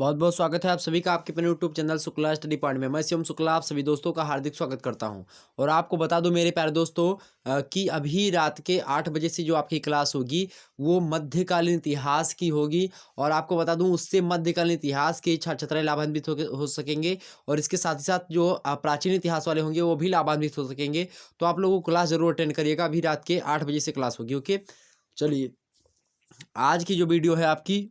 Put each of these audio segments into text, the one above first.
बहुत बहुत स्वागत है आप सभी का आपके अपने YouTube channel Shukla study point में। मैं शिवम शुक्ला आप सभी दोस्तों का हार्दिक स्वागत करता हूं। और आपको बता दूं मेरे प्यारे दोस्तों कि अभी रात के 8 बजे से जो आपकी क्लास होगी वो मध्यकालीन इतिहास की होगी। और आपको बता दूं उससे मध्यकालीन इतिहास के छात्र छात्राएं लाभान्वित हो सकेंगे। और इसके साथ ही साथ जो प्राचीन इतिहास वाले होंगे वो भी लाभान्वित हो सकेंगे। तो आप लोगों को क्लास जरूर अटेंड करिएगा। अभी रात के 8 बजे से क्लास होगी। ओके, चलिए आज की जो वीडियो है आपकी,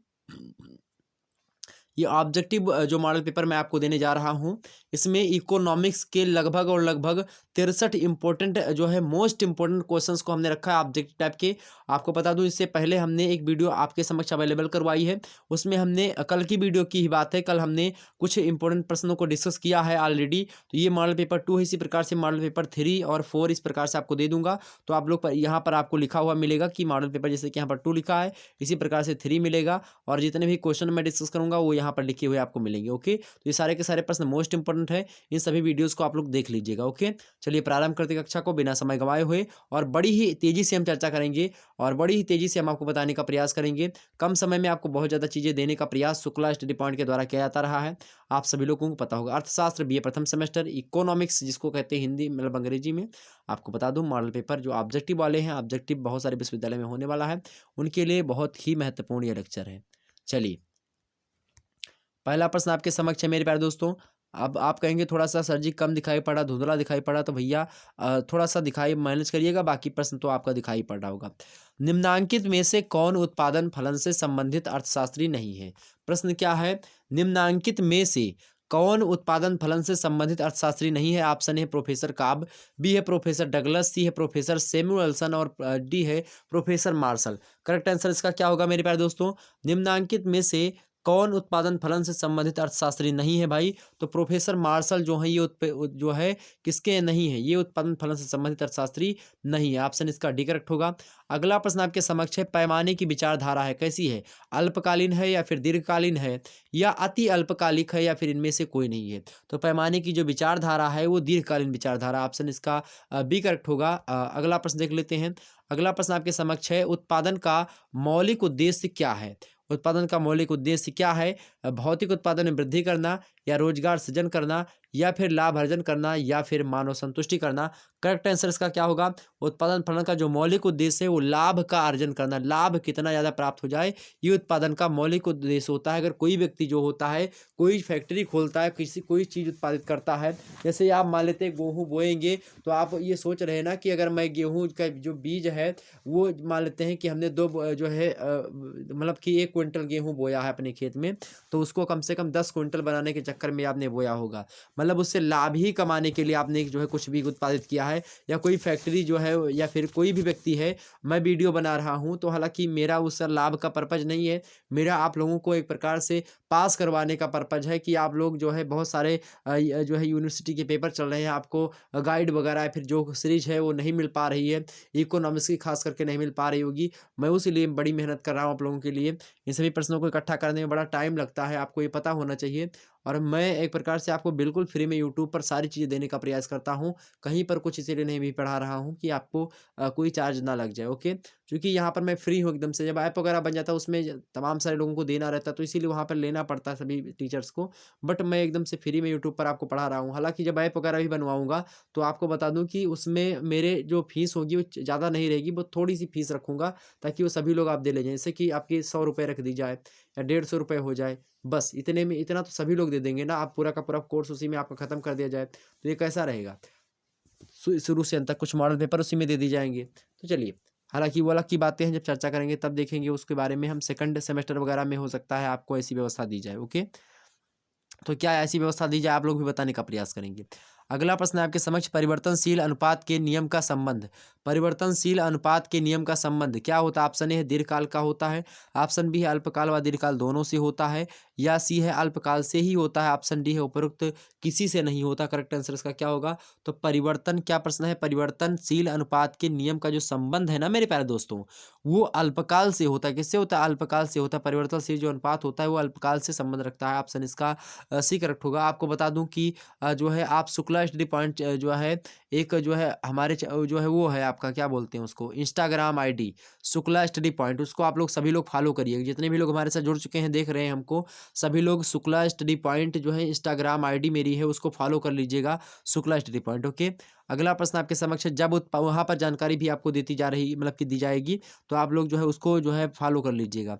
ये ऑब्जेक्टिव जो मॉडल पेपर मैं आपको देने जा रहा हूं, इसमें इकोनॉमिक्स के लगभग 63 इंपॉर्टेंट जो है मोस्ट इंपॉर्टेंट क्वेश्चंस को हमने रखा है ऑब्जेक्टिव टाइप के। आपको बता दूं इससे पहले हमने एक वीडियो आपके समक्ष अवेलेबल करवाई है। उसमें हमने कल की वीडियो की ही बात है, कल हमने कुछ इंपॉर्टेंट प्रश्नों को डिस्कस किया है ऑलरेडी। तो ये मॉडल पेपर 2 है, इसी प्रकार से मॉडल पेपर 3 और 4 इस प्रकार से आपको दे दूंगा। तो आप लोग यहाँ पर आपको लिखा हुआ मिलेगा कि मॉडल पेपर जैसे कि यहाँ पर 2 लिखा है, इसी प्रकार से 3 मिलेगा। और जितने भी क्वेश्चन मैं डिस्कस करूंगा वो यहाँ पर लिखे हुए आपको मिलेंगे। ओके, तो ये सारे के सारे प्रश्न मोस्ट इंपोर्टेंट है, इन सभी वीडियोस को आप लोग देख लीजिएगा। ओके, चलिए प्रारंभ करते कक्षा को बिना समय गंवाए हुए। और बड़ी ही तेजी से हम चर्चा करेंगे और बड़ी ही तेजी से हम आपको बताने का प्रयास करेंगे। कम समय में आपको बहुत ज़्यादा चीज़ें देने का प्रयास शुक्ला स्टडी पॉइंट के द्वारा किया जाता रहा है। आप सभी लोगों को पता होगा, अर्थशास्त्र बीए प्रथम सेमेस्टर, इकोनॉमिक्स जिसको कहते हैं हिंदी मतलब अंग्रेजी में। आपको बता दूं मॉडल पेपर जो ऑब्जेक्टिव वाले हैं, ऑब्जेक्टिव बहुत सारे विश्वविद्यालय में होने वाला है, उनके लिए बहुत ही महत्वपूर्ण ये लेक्चर है। चलिए पहला प्रश्न आपके समक्ष है मेरे प्यारे दोस्तों। अब आप कहेंगे थोड़ा सा सर जी कम दिखाई पड़ा, धुंधला दिखाई पड़ा, तो भैया थोड़ा सा दिखाई मैनेज करिएगा, बाकी प्रश्न तो आपका दिखाई पड़ रहा होगा। निम्नांकित में से कौन उत्पादन फलन से संबंधित अर्थशास्त्री नहीं है? प्रश्न क्या है? निम्नांकित में से कौन उत्पादन फलन से संबंधित अर्थशास्त्री नहीं है? ऑप्शन है प्रोफेसर काब, बी है प्रोफेसर डगलस, सी है प्रोफेसर सैमुअल्सन और डी है प्रोफेसर मार्शल। करेक्ट आंसर इसका क्या होगा मेरे प्यारे दोस्तों? निम्नांकित में से कौन उत्पादन फलन से संबंधित अर्थशास्त्री नहीं है भाई? तो प्रोफेसर मार्शल जो है ये जो है किसके नहीं है? ये उत्पादन फलन से संबंधित अर्थशास्त्री नहीं है। ऑप्शन इसका डी करेक्ट होगा। अगला प्रश्न आपके समक्ष है, पैमाने की विचारधारा है कैसी है? अल्पकालीन है या फिर दीर्घकालीन है या अति अल्पकालिक है या फिर इनमें से कोई नहीं है? तो पैमाने की जो विचारधारा है वो दीर्घकालीन विचारधारा। ऑप्शन इसका बी करेक्ट होगा। अगला प्रश्न देख लेते हैं। अगला प्रश्न आपके समक्ष है, उत्पादन का मौलिक उद्देश्य क्या है? उत्पादन का मौलिक उद्देश्य क्या है? भौतिक उत्पादन में वृद्धि करना या रोजगार सृजन करना या फिर लाभ अर्जन करना या फिर मानव संतुष्टि करना? करेक्ट आंसर इसका क्या होगा? उत्पादन फलन का जो मौलिक उद्देश्य है वो लाभ का अर्जन करना, लाभ कितना ज़्यादा प्राप्त हो जाए, ये उत्पादन का मौलिक उद्देश्य होता है। अगर कोई व्यक्ति जो होता है कोई फैक्ट्री खोलता है, कोई चीज़ उत्पादित करता है, जैसे आप मान लेते हैं गेहूँ बोएंगे, तो आप ये सोच रहे हैं ना कि अगर मैं गेहूँ का जो बीज है वो मान लेते हैं कि हमने जो है मतलब कि 1 क्विंटल गेहूँ बोया है अपने खेत में, तो उसको कम से कम 10 क्विंटल बनाने के चक्कर में आपने बोया होगा। मतलब उससे लाभ ही कमाने के लिए आपने जो है कुछ भी उत्पादित किया है। या कोई फैक्ट्री जो है या फिर कोई भी व्यक्ति है, मैं वीडियो बना रहा हूँ तो हालांकि मेरा उस लाभ का पर्पज नहीं है, मेरा आप लोगों को एक प्रकार से पास करवाने का पर्पज है कि आप लोग जो है बहुत सारे जो है यूनिवर्सिटी के पेपर चल रहे हैं, आपको गाइड वगैरह या फिर जो सीरीज है वो नहीं मिल पा रही है, इकोनॉमिक्स की खास करके नहीं मिल पा रही होगी। मैं उसी लिए बड़ी मेहनत कर रहा हूँ आप लोगों के लिए। इन सभी प्रश्नों को इकट्ठा करने में बड़ा टाइम लगता है, आपको ये पता होना चाहिए। और मैं एक प्रकार से आपको बिल्कुल फ्री में यूट्यूब पर सारी चीज़ें देने का प्रयास करता हूँ, कहीं पर कुछ इसीलिए नहीं भी पढ़ा रहा हूँ कि आपको कोई चार्ज ना लग जाए। ओके, क्योंकि यहाँ पर मैं फ्री हूँ एकदम से। जब ऐप वगैरह बन जाता है उसमें तमाम सारे लोगों को देना रहता है, तो इसीलिए वहाँ पर लेना पड़ता है सभी टीचर्स को। बट मैं एकदम से फ्री में यूट्यूब पर आपको पढ़ा रहा हूँ। हालांकि जब ऐप वगैरह भी बनवाऊँगा तो आपको बता दूँ कि उसमें मेरे जो फीस होगी वो ज़्यादा नहीं रहेगी, वो थोड़ी सी फीस रखूँगा ताकि वो सभी लोग आप दे ले जाएँ। जैसे कि आपकी 100 रुपये रख दी जाए या 150 रुपये हो जाए, बस इतने में इतना तो सभी लोग दे देंगे ना। आप पूरा का पूरा कोर्स उसी में आपका ख़त्म कर दिया जाए तो ये कैसा रहेगा? शुरू से अंत तक कुछ मॉडल पेपर उसी में दे दिए जाएंगे। तो चलिए, हालांकि वो अलग की बातें हैं, जब चर्चा करेंगे तब देखेंगे उसके बारे में। हम सेकंड सेमेस्टर वगैरह में हो सकता है आपको ऐसी व्यवस्था दी जाए। ओके, तो क्या ऐसी व्यवस्था दी जाए आप लोग भी बताने का प्रयास करेंगे। अगला प्रश्न है आपके समक्ष, परिवर्तनशील अनुपात के नियम का संबंध। परिवर्तनशील अनुपात के नियम का संबंध क्या होता है? ऑप्शन ए है दीर्घकाल का होता है, ऑप्शन बी है अल्पकाल व दीर्घकाल दोनों से होता है, या सी है अल्पकाल से ही होता है, ऑप्शन डी है उपरोक्त किसी से नहीं होता। करेक्ट आंसर इसका क्या होगा? तो परिवर्तन, क्या प्रश्न है, परिवर्तनशील अनुपात के नियम का जो संबंध है ना मेरे प्यारे दोस्तों, वो अल्पकाल से होता है। किससे होता है? अल्पकाल से होता है। परिवर्तनशील जो अनुपात होता है वो अल्पकाल से संबंध रखता है। ऑप्शन इसका सी करेक्ट होगा। आपको बता दूं कि जो है आप शुक्ला शुक्ला स्टडी पॉइंट जो है एक जो है हमारे जो है वो है आपका क्या बोलते हैं उसको, Instagram ID Shukla study point, उसको आप लोग सभी लोग फॉलो करिए। जितने भी लोग हमारे साथ जुड़ चुके हैं, देख रहे हैं हमको, सभी लोग शुक्ला स्टडी पॉइंट जो है इंस्टाग्राम आईडी मेरी है उसको फॉलो कर लीजिएगा, शुक्ला स्टडी पॉइंट। ओके, अगला प्रश्न आपके समक्ष है, जब वहाँ पर जानकारी भी आपको देती जा रही मतलब कि दी जाएगी, तो आप लोग जो है उसको जो है फॉलो कर लीजिएगा।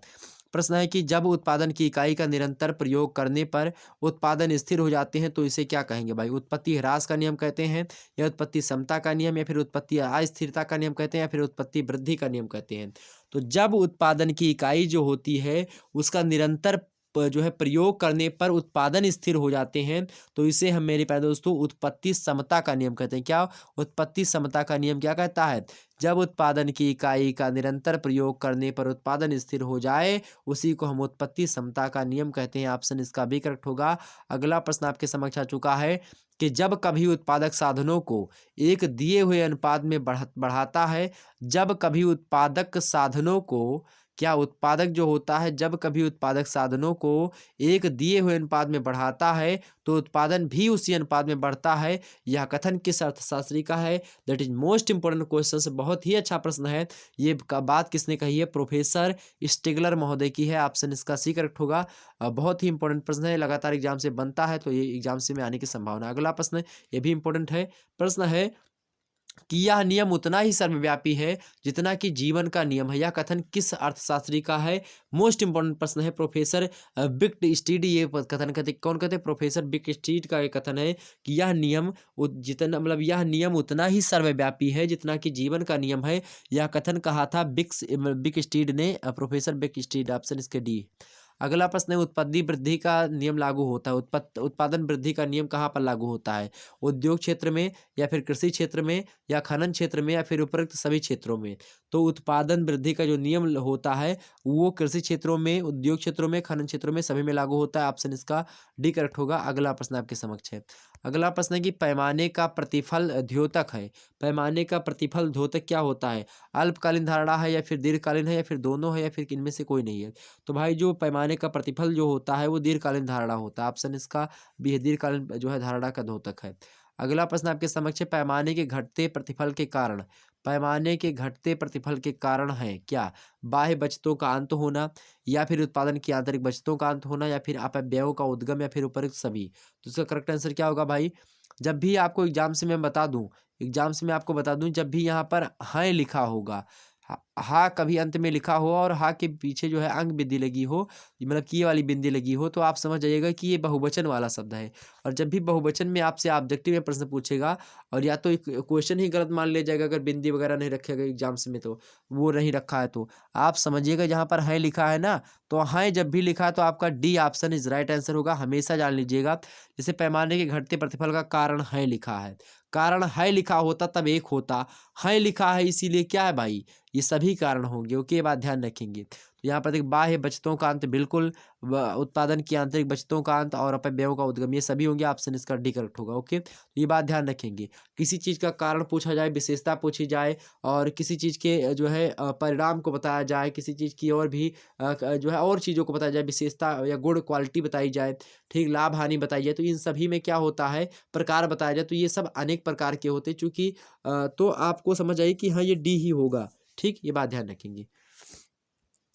प्रश्न है कि जब उत्पादन की इकाई का निरंतर प्रयोग करने पर उत्पादन स्थिर हो जाते हैं तो इसे क्या कहेंगे भाई? उत्पत्ति ह्रास का नियम कहते हैं, या उत्पत्ति समता का नियम, या फिर उत्पत्ति अस्थिरता का नियम कहते हैं, या फिर उत्पत्ति वृद्धि का नियम कहते हैं। तो जब उत्पादन की इकाई जो होती है उसका निरंतर जो है प्रयोग करने पर उत्पादन स्थिर हो जाते हैं तो इसे हम मेरे प्यारे दोस्तों उत्पत्ति समता का नियम कहते हैं। क्या? उत्पत्ति समता का नियम क्या कहता है? जब उत्पादन की इकाई का निरंतर प्रयोग करने पर उत्पादन स्थिर हो जाए उसी को हम उत्पत्ति समता का नियम कहते हैं। ऑप्शन इसका भी करेक्ट होगा। अगला प्रश्न आपके समक्ष आ चुका है कि जब कभी उत्पादक साधनों को एक दिए हुए अनुपात में बढ़ाता है, जब कभी उत्पादक साधनों को, क्या उत्पादक जो होता है जब कभी उत्पादक साधनों को एक दिए हुए अनुपात में बढ़ाता है तो उत्पादन भी उसी अनुपात में बढ़ता है, यह कथन किस अर्थशास्त्री का है? That is most important question. बहुत ही अच्छा प्रश्न है। ये बात किसने कही है? प्रोफेसर स्टिगलर महोदय की है। ऑप्शन इसका सी करेक्ट होगा। बहुत ही इंपॉर्टेंट प्रश्न है, लगातार एग्जाम से बनता है तो ये एग्जाम से में आने की संभावना। अगला प्रश्न ये भी इंपॉर्टेंट है। प्रश्न है कि यह नियम उतना ही सर्वव्यापी है जितना कि जीवन का नियम है। यह कथन किस अर्थशास्त्री का है? मोस्ट इंपोर्टेंट प्रश्न है। प्रोफेसर बिक्ट स्टीड ये कथन कहते, कौन कहते? प्रोफेसर बिक्ट स्टीड का ये कथन है कि यह नियम जितना मतलब यह नियम उतना ही सर्वव्यापी है जितना कि जीवन का नियम है। यह कथन कहा था बिक स्टीड ने, प्रोफेसर बिक स्टीड। ऑप्शन इसके डी। अगला प्रश्न है, उत्पत्ति वृद्धि का नियम लागू होता है, उत्पादन वृद्धि का नियम कहाँ पर लागू होता है? उद्योग क्षेत्र में, या फिर कृषि क्षेत्र में, या खनन क्षेत्र में, या फिर उपरोक्त सभी क्षेत्रों में? तो उत्पादन वृद्धि का जो नियम होता है वो कृषि क्षेत्रों में, उद्योग क्षेत्रों में, खनन क्षेत्रों में, सभी में लागू होता है। ऑप्शन इसका डी करेक्ट होगा। अगला प्रश्न आपके समक्ष है। अगला प्रश्न है कि पैमाने का प्रतिफल द्योतक है। पैमाने का प्रतिफल द्योतक क्या होता है? अल्पकालीन धारणा है, या फिर दीर्घकालीन है, या फिर दोनों है, या फिर इनमें से कोई नहीं है? तो भाई जो पैमाने का प्रतिफल जो होता है वो दीर्घकालीन धारणा होता है। ऑप्शन इसका भी है, दीर्घकालीन जो है धारणा का द्योतक है। अगला प्रश्न आपके समक्ष है, पैमाने के घटते प्रतिफल के कारण, पैमाने के घटते प्रतिफल के कारण है क्या? बाह्य बचतों का अंत होना, या फिर उत्पादन की आंतरिक बचतों का अंत होना, या फिर अपव्ययों का उद्गम, या फिर उपरोक्त सभी? तो इसका करेक्ट आंसर क्या होगा भाई? जब भी आपको एग्जाम से मैं बता दूं, एग्जाम से मैं आपको बता दूं, जब भी यहाँ पर है लिखा होगा, हा कभी अंत में लिखा हो और हा के पीछे जो है अंग बिंदी लगी हो, मतलब कि ये वाली बिंदी लगी हो, तो आप समझ जाइएगा कि ये बहुवचन वाला शब्द है। और जब भी बहुवचन में आपसे ऑब्जेक्टिव में प्रश्न पूछेगा, और या तो क्वेश्चन ही गलत मान लिया जाएगा अगर बिंदी वगैरह नहीं रखेगा एग्जाम्स में, तो वो नहीं रखा है तो आप समझिएगा जहाँ पर है लिखा है ना, तो है जब भी लिखा है तो आपका D option is right answer होगा। हमेशा जान लीजिएगा, जैसे पैमाने के घटते प्रतिफल का कारण है लिखा है, कारण है लिखा होता तब एक होता, है लिखा है इसीलिए क्या है भाई, ये सभी कारण होंगे। ओके, ये बात ध्यान रखेंगे। तो यहाँ पर देख, बाह्य बचतों का अंत बिल्कुल, उत्पादन की आंतरिक बचतों का अंत, और अपव्ययों का उद्गम, ये सभी होंगे। ऑप्शन इसका डी करेक्ट होगा। ओके, तो ये बात ध्यान रखेंगे। किसी चीज़ का कारण पूछा जाए, विशेषता पूछी जाए, और किसी चीज़ के जो है परिणाम को बताया जाए, किसी चीज़ की और भी जो है और चीज़ों को बताया जाए, विशेषता या गुण क्वालिटी बताई जाए, ठीक, लाभ हानि बताई जाए, तो इन सभी में क्या होता है, प्रकार बताया जाए, तो ये सब अनेक प्रकार के होते हैं। चूँकि तो आपको समझ आई कि हाँ ये डी ही होगा। ठीक, ये बात ध्यान रखेंगे।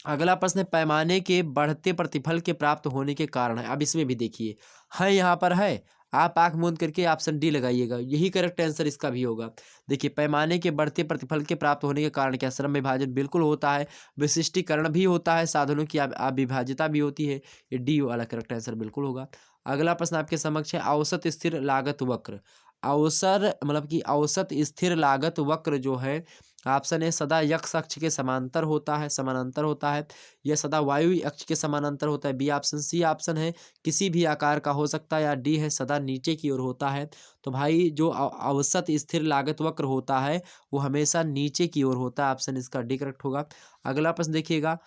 अगला प्रश्न है, पैमाने के बढ़ते प्रतिफल के प्राप्त होने के कारण है। अब इसमें भी देखिए, है यहाँ पर है, आप आंख मूंद करके ऑप्शन डी लगाइएगा, यही करेक्ट आंसर इसका भी होगा। देखिए, पैमाने के बढ़ते प्रतिफल के प्राप्त होने के कारण क्या? श्रम विभाजन बिल्कुल होता है, विशिष्टीकरण भी होता है, साधनों की अविभाज्यता भी होती है। ये डी वाला करेक्ट आंसर बिल्कुल होगा। अगला प्रश्न आपके समक्ष है, औसत स्थिर लागत वक्र। अवसर मतलब कि औसत स्थिर लागत वक्र जो है, ऑप्शन ए सदा यक्ष अक्ष के समांतर होता है, समानांतर होता है, यह सदा वायु अक्ष के समानांतर होता है। बी ऑप्शन, सी ऑप्शन है किसी भी आकार का हो सकता है, या डी है सदा नीचे की ओर होता है। तो भाई जो औसत स्थिर लागत वक्र होता है वो हमेशा नीचे की ओर होता है। ऑप्शन इसका डी करेक्ट होगा। अगला प्रश्न देखिएगा,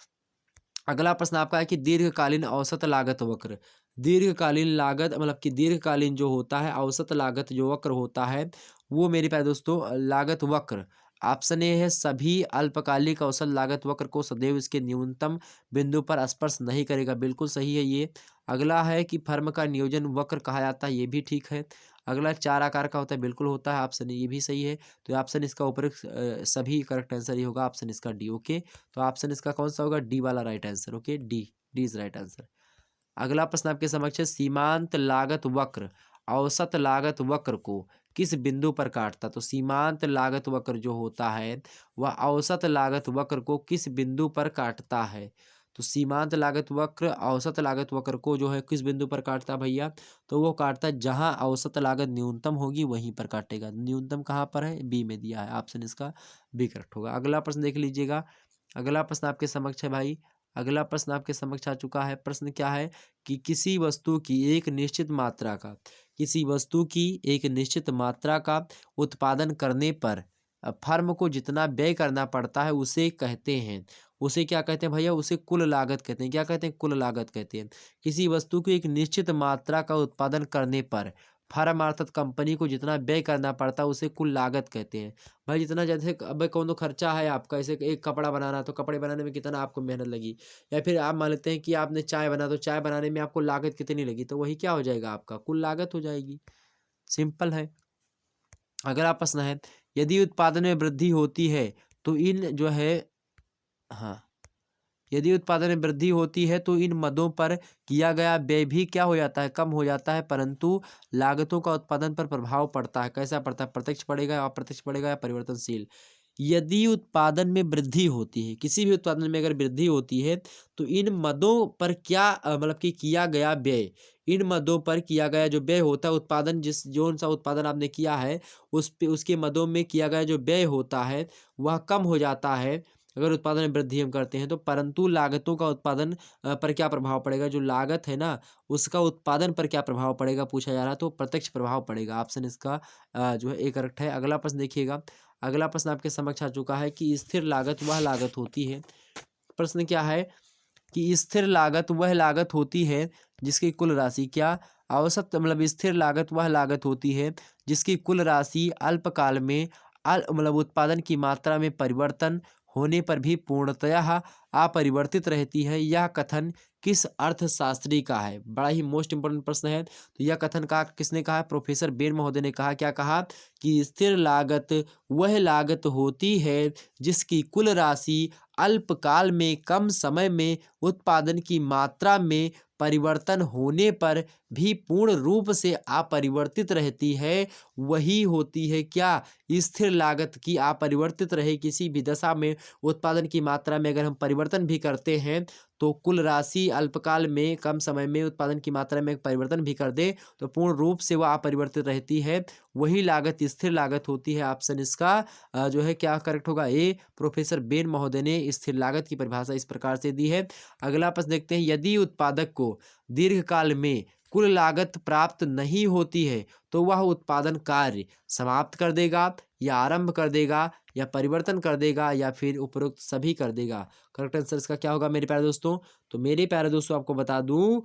अगला प्रश्न आपका है कि दीर्घकालीन औसत लागत वक्र। दीर्घकालीन लागत मतलब कि दीर्घकालीन जो होता है औसत लागत जो वक्र होता है वो मेरे प्यारे दोस्तों लागत वक्र, ऑप्शन ए है सभी अल्पकालिक औसत लागत वक्र को सदैव इसके न्यूनतम बिंदु पर स्पर्श नहीं करेगा, बिल्कुल सही है ये। अगला है कि फर्म का नियोजन वक्र कहा जाता है, ये भी ठीक है। अगला 4 आकार का होता है, बिल्कुल होता है, ऑप्शन ये भी सही है। तो ऑप्शन इसका ऊपर सभी करेक्ट आंसर ही होगा, ऑप्शन इसका डी। ओके, तो ऑप्शन इसका कौन सा होगा? डी वाला right answer. Okay, D, D is right answer. अगला प्रश्न आपके समक्ष है, सीमांत लागत वक्र औसत लागत वक्र को किस बिंदु पर काटता? तो सीमांत लागत वक्र जो होता है वह औसत लागत वक्र को किस बिंदु पर काटता है? तो सीमांत लागत वक्र औसत लागत वक्र को जो है किस बिंदु पर काटता है भैया? तो वो काटता है जहां औसत लागत न्यूनतम होगी वहीं पर काटेगा। न्यूनतम कहाँ पर है? बी में दिया है, ऑप्शन इसका बी करेक्ट होगा। अगला प्रश्न देख लीजिएगा। अगला प्रश्न आपके समक्ष है भाई, अगला प्रश्न आपके समक्ष आ चुका है। प्रश्न क्या है कि किसी वस्तु की एक निश्चित मात्रा का, किसी वस्तु की एक निश्चित मात्रा का उत्पादन करने पर फर्म को जितना व्यय करना पड़ता है उसे कहते हैं, उसे क्या कहते हैं भैया? उसे कुल लागत कहते हैं। क्या कहते हैं? कुल लागत कहते हैं। किसी वस्तु की एक निश्चित मात्रा का उत्पादन करने पर फर्म अर्थात कंपनी को जितना व्यय करना पड़ता है उसे कुल लागत कहते हैं। भाई जितना, जैसे अब कौन तो खर्चा है आपका, ऐसे एक कपड़ा बनाना, तो कपड़े बनाने में कितना आपको मेहनत लगी, या फिर आप मान लेते हैं कि आपने चाय बना, तो चाय बनाने में आपको लागत कितनी लगी, तो वही क्या हो जाएगा? आपका कुल लागत हो जाएगी। सिंपल है। अगला प्रश्न है, यदि उत्पादन में वृद्धि होती है तो इन जो है, हाँ, यदि उत्पादन में वृद्धि होती है तो इन मदों पर किया गया व्यय भी क्या हो जाता है? कम हो जाता है, परंतु लागतों का उत्पादन पर प्रभाव पड़ता है। कैसा पड़ता है? प्रत्यक्ष पड़ेगा या अप्रत्यक्ष पड़ेगा या परिवर्तनशील? यदि उत्पादन में वृद्धि होती है, किसी भी उत्पादन में अगर वृद्धि होती है तो इन मदों पर क्या मतलब कि किया गया व्यय, इन मदों पर किया गया जो व्यय होता है, उत्पादन जिस जोन सा उत्पादन आपने किया है उस पे उसके मदों में किया गया जो व्यय होता है वह कम हो जाता है अगर उत्पादन में वृद्धि हम करते हैं तो, परंतु लागतों का उत्पादन पर क्या प्रभाव पड़ेगा? जो लागत है ना उसका उत्पादन पर क्या प्रभाव पड़ेगा पूछा जा रहा है, तो प्रत्यक्ष प्रभाव पड़ेगा। ऑप्शन इसका जो है ए करेक्ट है। अगला प्रश्न देखिएगा। अगला प्रश्न आपके समक्ष आ चुका है कि स्थिर लागत वह लागत होती है। प्रश्न क्या है कि स्थिर लागत वह लागत होती है जिसकी कुल राशि क्या, औसत मतलब स्थिर लागत वह लागत होती है जिसकी कुल राशि अल्पकाल में मतलब उत्पादन की मात्रा में परिवर्तन होने पर भी पूर्णतः अपरिवर्तित रहती है। यह कथन किस अर्थशास्त्री का है? बड़ा ही मोस्ट इंपोर्टेंट प्रश्न है। तो यह कथन का किसने कहा? प्रोफेसर बेन महोदय ने कहा। क्या कहा? कि स्थिर लागत वह लागत होती है जिसकी कुल राशि अल्पकाल में कम समय में उत्पादन की मात्रा में परिवर्तन होने पर भी पूर्ण रूप से अपरिवर्तित रहती है, वही होती है क्या? स्थिर लागत की अपरिवर्तित रहे किसी भी दशा में उत्पादन की मात्रा में अगर हम परिवर्तन भी करते हैं तो कुल राशि अल्पकाल में कम समय में उत्पादन की मात्रा में परिवर्तन भी कर दे तो पूर्ण रूप से वह अपरिवर्तित रहती है, वही लागत स्थिर लागत होती है। ऑप्शन इसका जो है क्या करेक्ट होगा? ए। प्रोफेसर बेन महोदय ने स्थिर लागत की परिभाषा इस प्रकार से दी है। अगला प्रश्न देखते हैं, यदि उत्पादक को दीर्घकाल में कुल लागत प्राप्त नहीं होती है तो वह उत्पादन कार्य समाप्त कर देगा या आरंभ कर देगा या परिवर्तन कर देगा या फिर उपरोक्त सभी कर देगा। करेक्ट आंसर इसका क्या होगा मेरे प्यारे दोस्तों? तो मेरे प्यारे दोस्तों आपको बता दूं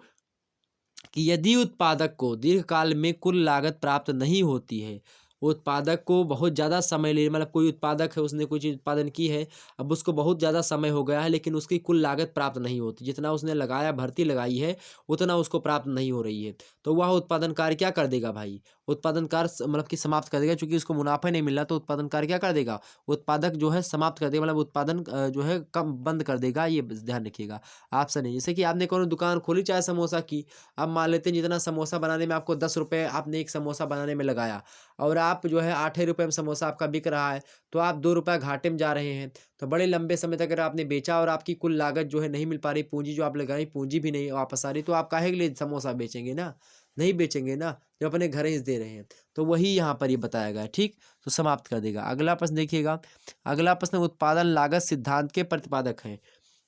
कि यदि उत्पादक को दीर्घकाल में कुल लागत प्राप्त नहीं होती है, उत्पादक को बहुत ज़्यादा समय ले, मतलब कोई उत्पादक है उसने कोई चीज़ उत्पादन की है, अब उसको बहुत ज़्यादा समय हो गया है लेकिन उसकी कुल लागत प्राप्त नहीं होती, जितना उसने लगाया भर्ती लगाई है उतना उसको प्राप्त नहीं हो रही है, तो वह उत्पादन कार्य क्या कर देगा भाई? उत्पादन कार्य मतलब कि समाप्त कर देगा, क्योंकि उसको मुनाफा नहीं मिल रहा तो उत्पादन कार्य क्या कर देगा? उत्पादक जो है समाप्त कर देगा, मतलब उत्पादन जो है कम बंद कर देगा। ये ध्यान रखिएगा। ऑप्शन है, जैसे कि आपने कोई दुकान खोली चाहे समोसा की, अब मान लेते हैं जितना समोसा बनाने में आपको 10 रुपये आपने एक समोसा बनाने में लगाया और आप जो है 8 ही रुपये में समोसा आपका बिक रहा है, तो आप 2 रुपये घाटे में जा रहे हैं। तो बड़े लंबे समय तक अगर आपने बेचा और आपकी कुल लागत जो है नहीं मिल पा रही, पूंजी जो आप लगाई पूंजी भी नहीं वापस आ रही, तो आप काहे के लिए समोसा बेचेंगे ना? नहीं बेचेंगे ना, जो अपने घर ही दे रहे हैं। तो वही यहाँ पर ये बताया गया है, ठीक? तो समाप्त कर देगा। अगला प्रश्न देखिएगा। अगला प्रश्न, उत्पादन लागत सिद्धांत के प्रतिपादक हैं।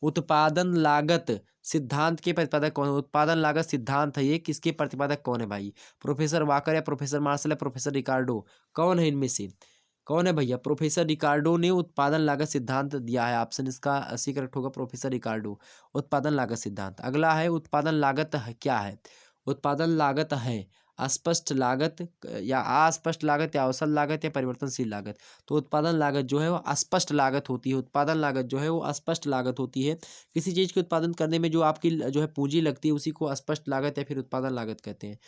उत्पादन लागत सिद्धांत के प्रतिपादक कौन है? उत्पादन लागत सिद्धांत है ये, किसके प्रतिपादक कौन है भाई? प्रोफेसर वाकर या प्रोफेसर मार्शल या प्रोफेसर रिकार्डो? कौन है इनमें से? कौन है भैया? प्रोफेसर रिकार्डो ने उत्पादन लागत सिद्धांत दिया है। ऑप्शन इसका सी करेक्ट होगा, प्रोफेसर रिकार्डो। उत्पादन लागत सिद्धांत। अगला है, उत्पादन लागत है क्या है? उत्पादन लागत है अस्पष्ट लागत या अस्पष्ट लागत या औसत लागत या परिवर्तनशील लागत। तो उत्पादन लागत जो है वो अस्पष्ट लागत होती है। उत्पादन लागत जो है वो अस्पष्ट लागत होती है। किसी चीज़ के उत्पादन करने में जो आपकी जो है पूंजी लगती है उसी को अस्पष्ट लागत या फिर उत्पादन लागत कहते हैं।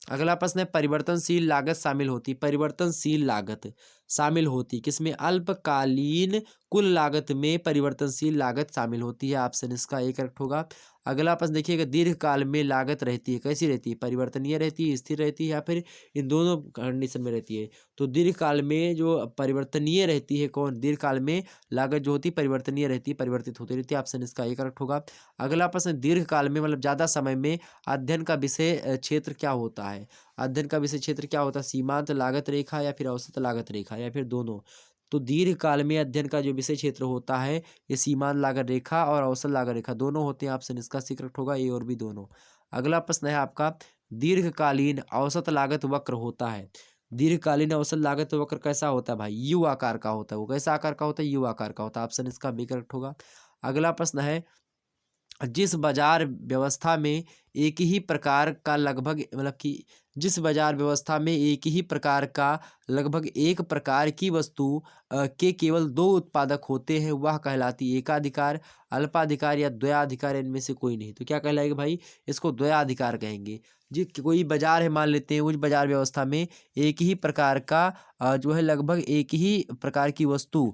अगला प्रश्न है परिवर्तनशील लागत शामिल होती, परिवर्तनशील लागत शामिल होती किसमें? अल्पकालीन कुल लागत में परिवर्तनशील लागत शामिल होती है। ऑप्शन इसका ए करेक्ट होगा। अगला प्रश्न देखिएगा, दीर्घकाल में लागत रहती है, कैसी रहती है? परिवर्तनीय रहती है, स्थिर रहती है, या फिर इन दोनों कंडीशन में रहती है? तो दीर्घकाल में जो परिवर्तनीय रहती है, कौन? दीर्घकाल में लागत जो होती है परिवर्तनीय रहती है, परिवर्तित होती रहती है। ऑप्शन इसका ए करेक्ट होगा। अगला प्रश्न, दीर्घकाल में मतलब ज़्यादा समय में अध्ययन का विषय क्षेत्र क्या होता है? अध्ययन का विषय क्षेत्र क्या होता है? सीमांत लागत रेखा या फिर औसत लागत रेखा या फिर दोनों? तो दीर्घकाल में अध्ययन का जो विषय क्षेत्र होता है ये सीमांत लागत रेखा और औसत लागत रेखा दोनों होते हैं। ऑप्शन इसका सी करेक्ट होगा, ए और बी दोनों। अगला प्रश्न है आपका, दीर्घकालीन औसत लागत वक्र होता है। दीर्घकालीन औसत लागत वक्र कैसा होता है भाई? यू आकार का होता है। वो कैसा आकार का होता है? यू आकार का होता है। ऑप्शन इसका बी करेक्ट होगा। अगला प्रश्न है, जिस बाजार व्यवस्था में एक ही प्रकार का लगभग मतलब कि जिस बाजार व्यवस्था में एक ही प्रकार का लगभग एक प्रकार की वस्तु के केवल दो उत्पादक होते हैं वह कहलाती एकाधिकार, अल्पाधिकार या द्वयाधिकार, इनमें से कोई नहीं। तो क्या कहलाएगा भाई? इसको द्वयाधिकार कहेंगे। जी कोई बाजार है, मान लेते हैं उस बाजार व्यवस्था में एक ही प्रकार का जो है लगभग एक ही प्रकार की वस्तु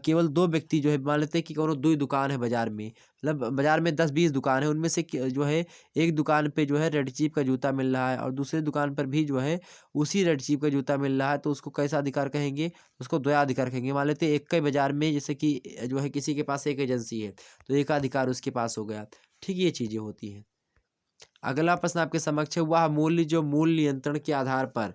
केवल दो व्यक्ति जो है, मान लेते हैं कि कोनो दो ही दुकान है बाजार में, मतलब बाजार में 10-20 दुकान है, उनमें से जो है एक दुकान पे जो है रेड चीफ का जूता मिल रहा है और दूसरे दुकान पर भी जो है उसी रेड चीफ का जूता मिल रहा है, तो उसको कैसा अधिकार कहेंगे? उसको द्वयाधिकार कहेंगे। मान लेते हैं एक के बाजार में जैसे कि जो है किसी के पास एक एजेंसी है तो एकाधिकार उसके पास हो गया। ठीक, ये चीज़ें होती हैं। अगला प्रश्न आपके समक्ष है, वह मूल्य जो मूल्य नियंत्रण के आधार पर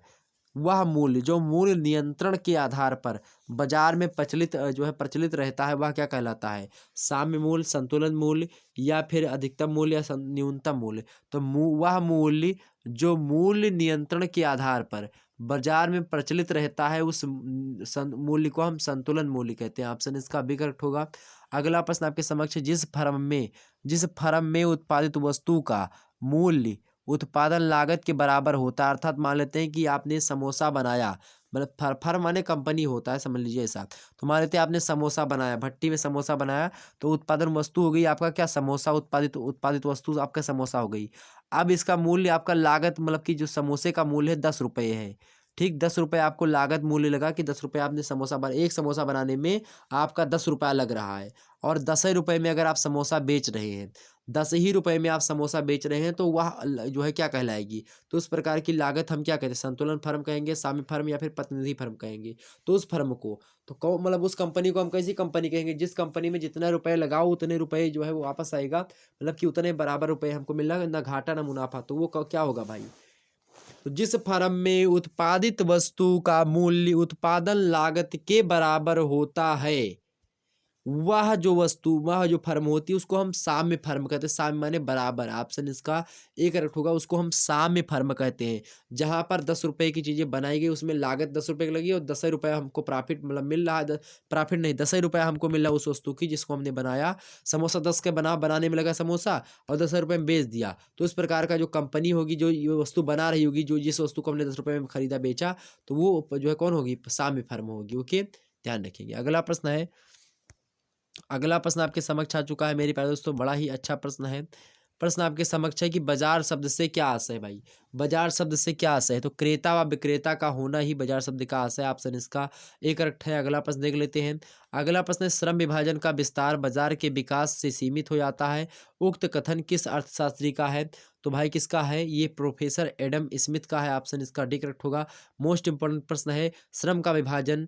वह मूल्य जो मूल्य नियंत्रण के आधार पर बाजार में प्रचलित जो है प्रचलित रहता है वह क्या कहलाता है? साम्य मूल्य, संतुलन मूल्य या फिर अधिकतम मूल्य या न्यूनतम मूल्य? तो वह मूल्य जो मूल्य नियंत्रण के आधार पर बाजार में प्रचलित रहता है उस मूल्य को हम संतुलन मूल्य कहते हैं। ऑप्शन इसका भी करेक्ट होगा। अगला प्रश्न आपके समक्ष, जिस फर्म में उत्पादित वस्तु का मूल्य उत्पादन लागत के बराबर होता है, अर्थात मान लेते हैं कि आपने समोसा बनाया, मतलब फर्म माने कंपनी होता है, समझ लीजिए ऐसा। तो मान लेते हैं आपने समोसा बनाया, भट्टी में समोसा बनाया, तो उत्पादन वस्तु हो गई आपका क्या? समोसा। उत्पादित उत्पादित वस्तु आपका समोसा हो गई। अब इसका मूल्य आपका लागत मतलब कि जो समोसे का मूल्य है 10 रुपये है। ठीक, 10 रुपये आपको लागत मूल्य लगा कि 10 रुपये आपने समोसा बना, एक समोसा बनाने में आपका 10 रुपया लग रहा है और 10 रुपये में अगर आप समोसा बेच रहे हैं, 10 ही रुपये में आप समोसा बेच रहे हैं, तो वह जो है क्या कहलाएगी? तो उस प्रकार की लागत हम क्या कहते हैं? संतुलन फर्म कहेंगे, साम्य फर्म या फिर प्रतिनिधि फर्म कहेंगे। तो उस फर्म को तो कौ मतलब उस कंपनी को हम कैसी कंपनी कहेंगे? जिस कंपनी में जितने रुपए लगाओ उतने रुपए जो है वो वापस आएगा, मतलब कि उतने बराबर रुपए हमको मिल रहा है, ना घाटा ना मुनाफा। तो वो क्या होगा भाई? तो जिस फर्म में उत्पादित वस्तु का मूल्य उत्पादन लागत के बराबर होता है वह जो फर्म होती है उसको हम साम्य फर्म कहते हैं। साम्य माने बराबर। ऑप्शन इसका एक करेक्ट होगा, उसको हम साम्य फर्म कहते हैं। जहां पर 10 रुपए की चीजें बनाई गई उसमें लागत 10 रुपए की लगी और 10 रुपये हमको प्रॉफिट मतलब मिल रहा है। प्रॉफिट नहीं, 10 रुपये हमको मिल रहा है उस वस्तु की जिसको हमने बनाया। समोसा 10 के बनाने में लगा समोसा और 10 रुपये में बेच दिया। तो इस प्रकार का जो कंपनी होगी जो ये वस्तु बना रही होगी, जो जिस वस्तु को हमने 10 रुपये में खरीदा बेचा, तो वो जो है कौन होगी? साम्य फर्म होगी। ओके, ध्यान रखेंगे। अगला प्रश्न आपके समक्ष आ चुका है मेरे प्यारे दोस्तों, बड़ा ही अच्छा प्रश्न है। प्रश्न आपके समक्ष है कि बाजार शब्द से क्या आशय है भाई? बाजार शब्द से क्या आशय है? तो क्रेता व विक्रेता का होना ही बाजार शब्द का आशय है। ऑप्शन इसका एक करेक्ट है। अगला प्रश्न देख लेते हैं। अगला प्रश्न है, श्रम विभाजन का विस्तार बाजार के विकास से सीमित हो जाता है, उक्त कथन किस अर्थशास्त्री का है? तो भाई किसका है? ये प्रोफेसर एडम स्मिथ का है। ऑप्शन इसका डी करेक्ट होगा। मोस्ट इंपॉर्टेंट प्रश्न है, श्रम विभाजन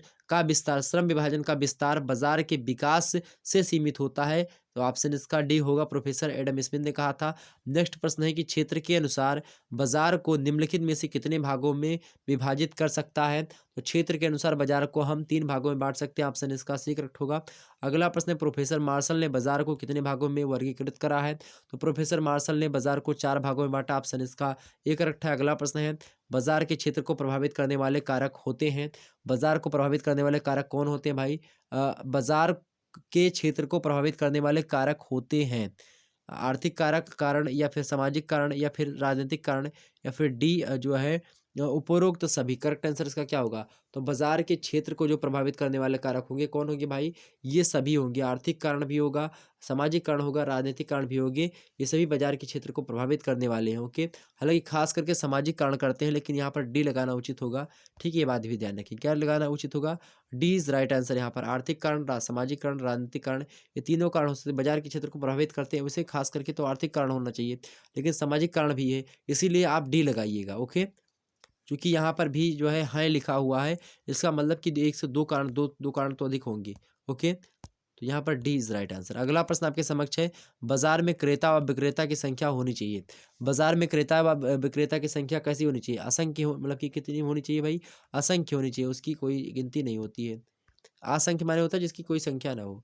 का विस्तार बाजार के विकास से सीमित होता है। तो ऑप्शन इसका डी होगा, प्रोफेसर एडम स्मिथ ने कहा था। नेक्स्ट प्रश्न है कि क्षेत्र के अनुसार बाजार को निम्नलिखित में से कितने भागों में विभाजित कर सकता है? तो क्षेत्र के अनुसार बाजार को हम 3 भागों में बांट सकते हैं। ऑप्शन इसका सी करेक्ट होगा। अगला प्रश्न है, प्रोफेसर मार्शल ने बाजार को कितने भागों में वर्गीकृत करा है? तो प्रोफेसर मार्शल ने बाजार को 4 भागों में बांटा। ऑप्शन इसका एक करेक्ट है। अगला प्रश्न है, बाजार के क्षेत्र को प्रभावित करने वाले कारक होते हैं। बाजार को प्रभावित करने वाले कारक कौन होते हैं भाई? बाजार के क्षेत्र को प्रभावित करने वाले कारक होते हैं आर्थिक कारक कारण या फिर सामाजिक कारण या फिर राजनीतिक कारण या फिर डी जो है उपरोक्त सभी, करेक्ट आंसर इसका क्या होगा? तो बाजार के क्षेत्र को जो प्रभावित करने वाले कारक होंगे कौन होंगे भाई? ये सभी होंगे। आर्थिक कारण भी होगा, सामाजिक कारण होगा, राजनीतिक कारण भी होंगे। ये सभी बाजार के क्षेत्र को प्रभावित करने वाले हैं। ओके, हालांकि खास करके सामाजिक कारण करते हैं, लेकिन यहाँ पर डी लगाना उचित होगा। ठीक है, ये बात भी ध्यान रखें, क्या लगाना उचित होगा? D is right answer. यहाँ पर आर्थिक कारण, सामाजिक कारण, राजनीतिक कारण, ये तीनों कारण हो सकते हैं बाजार के क्षेत्र को प्रभावित करते हैं। वैसे खास करके तो आर्थिक कारण होना चाहिए, लेकिन सामाजिक कारण भी है, इसीलिए आप डी लगाइएगा। ओके, क्योंकि यहाँ पर भी जो है लिखा हुआ है, इसका मतलब कि एक से दो कारण, दो कारण तो अधिक होंगे। ओके, तो यहाँ पर डी इज राइट आंसर। अगला प्रश्न आपके समक्ष है, बाजार में क्रेता व विक्रेता की संख्या होनी चाहिए। बाजार में क्रेता व विक्रेता की संख्या कैसी होनी चाहिए? असंख्य मतलब कि कितनी होनी चाहिए भाई? असंख्य होनी चाहिए, उसकी कोई गिनती नहीं होती है। असंख्य माने होता है जिसकी कोई संख्या ना हो।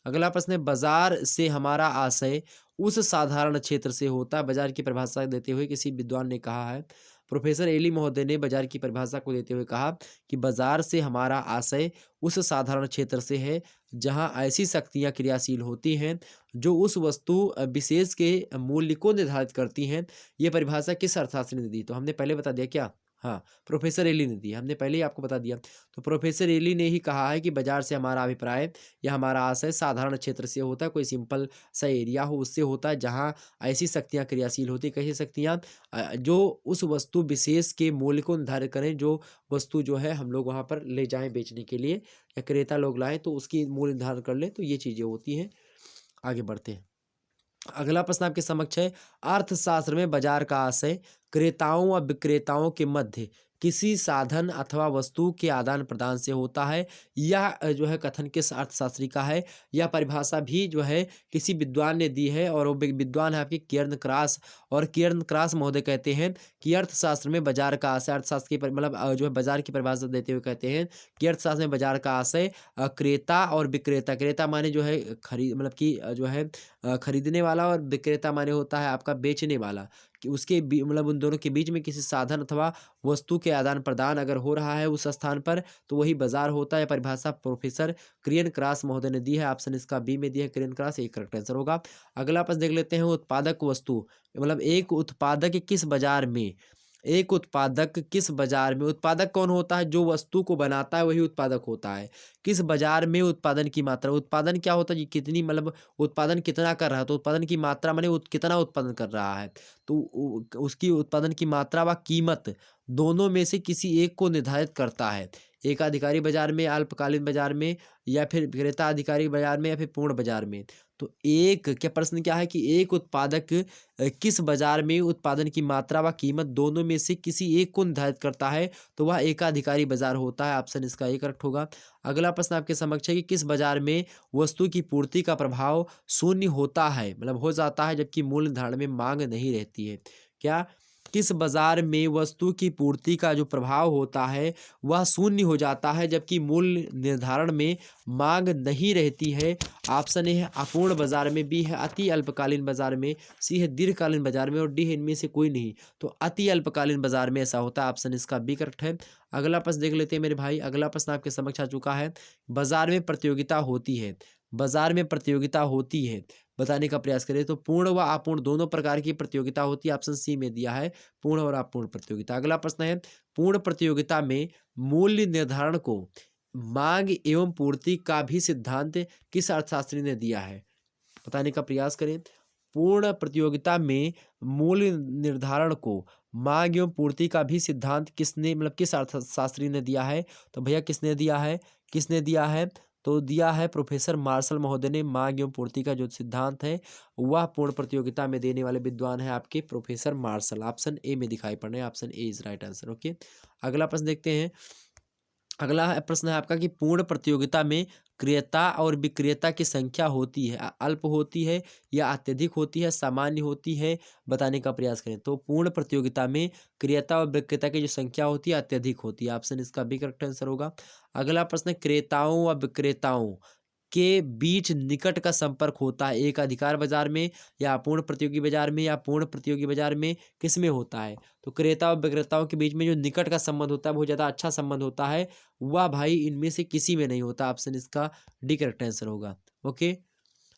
अगला प्रश्न है, बाजार से हमारा आशय उस साधारण क्षेत्र से होता है। बाजार की परिभाषा देते हुए किसी विद्वान ने कहा है, प्रोफेसर एली महोदय ने बाजार की परिभाषा को देते हुए कहा कि बाजार से हमारा आशय उस साधारण क्षेत्र से है जहां ऐसी शक्तियां क्रियाशील होती हैं जो उस वस्तु विशेष के मूल्य को निर्धारित करती हैं। ये परिभाषा किस अर्थशास्त्री ने दी? तो हमने पहले बता दिया क्या? हाँ, प्रोफेसर एली ने दी, हमने पहले ही आपको बता दिया। तो प्रोफेसर एली ने ही कहा है कि बाजार से हमारा अभिप्राय या हमारा आशय साधारण क्षेत्र से होता है, कोई सिंपल सा एरिया हो उससे होता है जहाँ ऐसी शक्तियाँ क्रियाशील होती है। कैसी शक्तियाँ? जो उस वस्तु विशेष के मूल्य को निर्धारित करें, जो वस्तु जो है हम लोग वहाँ पर ले जाएं बेचने के लिए या क्रेता लोग लाएं तो उसकी मूल्य निर्धारण कर ले, तो ये चीज़ें होती हैं। आगे बढ़ते हैं। अगला प्रश्न आपके समक्ष है, अर्थशास्त्र में बाजार का आशय क्रेताओं व विक्रेताओं के मध्य किसी साधन अथवा वस्तु के आदान प्रदान से होता है। यह जो है कथन किस अर्थशास्त्री का है? यह परिभाषा भी जो है किसी विद्वान ने दी है, और वो विद्वान है आपके कियर्न क्रॉस। और कियर्न क्रॉस महोदय कहते हैं कि अर्थशास्त्र में बाजार का आशय, अर्थशास्त्र की मतलब जो है बाजार की परिभाषा देते हुए कहते हैं कि अर्थशास्त्र में बाजार का आशय क्रेता और विक्रेता, क्रेता माने जो है खरीद मतलब कि जो है खरीदने वाला, और विक्रेता माने होता है आपका बेचने वाला, कि उसके मतलब उन दोनों के बीच में किसी साधन अथवा वस्तु के आदान प्रदान अगर हो रहा है उस स्थान पर, तो वही बाजार होता है। परिभाषा प्रोफेसर क्रियन क्रॉस महोदय ने दी है। ऑप्शन इसका बी में दिया है, क्रियन क्रॉस, एक करेक्ट आंसर होगा। अगला प्रश्न देख लेते हैं, उत्पादक वस्तु मतलब एक उत्पादक किस बाजार में, एक उत्पादक किस बाजार में, उत्पादक कौन होता है? जो वस्तु को बनाता है वही उत्पादक होता है। किस बाजार में उत्पादन की मात्रा, उत्पादन क्या होता है जी? कितनी मतलब उत्पादन कितना कर रहा है, तो उत्पादन की मात्रा माने कितना उत्पादन कर रहा है, तो उसकी उत्पादन की मात्रा व कीमत दोनों में से किसी एक को निर्धारित करता है। एकाधिकारी बाजार में, अल्पकालीन बाजार में, या फिर विक्रेता अधिकारी बाजार में, या फिर पूर्ण बाजार में। तो एक क्या प्रश्न क्या है कि एक उत्पादक किस बाजार में उत्पादन की मात्रा व कीमत दोनों में से किसी एक को निर्धारित करता है, तो वह एकाधिकारी बाजार होता है। ऑप्शन इसका एक करेक्ट होगा। अगला प्रश्न आपके समक्ष है कि किस बाजार में वस्तु की पूर्ति का प्रभाव शून्य होता है, मतलब हो जाता है, जबकि मूल्य निर्धारण में मांग नहीं रहती है? क्या? किस बाजार में वस्तु की पूर्ति का जो प्रभाव होता है वह शून्य हो जाता है, जबकि मूल्य निर्धारण में मांग नहीं रहती है? ऑप्शन ए है अपूर्ण बाजार में, बी है अति अल्पकालीन बाजार में, सी है दीर्घकालीन बाजार में, और डी है इनमें से कोई नहीं। तो अति अल्पकालीन बाजार में ऐसा होता है। ऑप्शन इसका बी करेक्ट है। अगला प्रश्न देख लेते हैं मेरे भाई। अगला प्रश्न आपके समक्ष आ चुका है, बाजार में प्रतियोगिता होती है, बाजार में प्रतियोगिता होती है, बताने का प्रयास करें तो पूर्ण व अपूर्ण दोनों प्रकार की प्रतियोगिता होती है। ऑप्शन सी में दिया है पूर्ण और अपूर्ण प्रतियोगिता। अगला प्रश्न है, पूर्ण प्रतियोगिता में मूल्य निर्धारण को मांग एवं पूर्ति का भी सिद्धांत किस अर्थशास्त्री ने दिया है? बताने का प्रयास करें। पूर्ण प्रतियोगिता में मूल्य निर्धारण को मांग एवं पूर्ति का भी सिद्धांत किसने मतलब किस अर्थशास्त्री ने दिया है? तो भैया किसने दिया है? किसने दिया है? तो दिया है प्रोफेसर मार्शल महोदय ने। मांग एवं पूर्ति का जो सिद्धांत है वह पूर्ण प्रतियोगिता में देने वाले विद्वान है आपके प्रोफेसर मार्शल। ऑप्शन ए में दिखाई पड़ रहे हैं, option A is right answer. Okay, अगला प्रश्न देखते हैं। अगला प्रश्न है आपका कि पूर्ण प्रतियोगिता में क्रेता और विक्रेता की संख्या होती है, अल्प होती है या अत्यधिक होती है, सामान्य होती है, बताने का प्रयास करें। तो पूर्ण प्रतियोगिता में क्रेता और विक्रेता की जो संख्या होती है अत्यधिक होती है। ऑप्शन इसका भी करेक्ट आंसर होगा। अगला प्रश्न है, क्रेताओं व विक्रेताओं के बीच निकट का संपर्क होता है एक अधिकार बाजार में, या अपूर्ण प्रतियोगी बाजार में, या पूर्ण प्रतियोगी बाजार में, किस में होता है? तो क्रेता और विक्रेताओं के बीच में जो निकट का संबंध होता है, बहुत ज़्यादा अच्छा संबंध होता है, वह भाई इनमें से किसी में नहीं होता। ऑप्शन इसका डी करेक्ट आंसर होगा। ओके,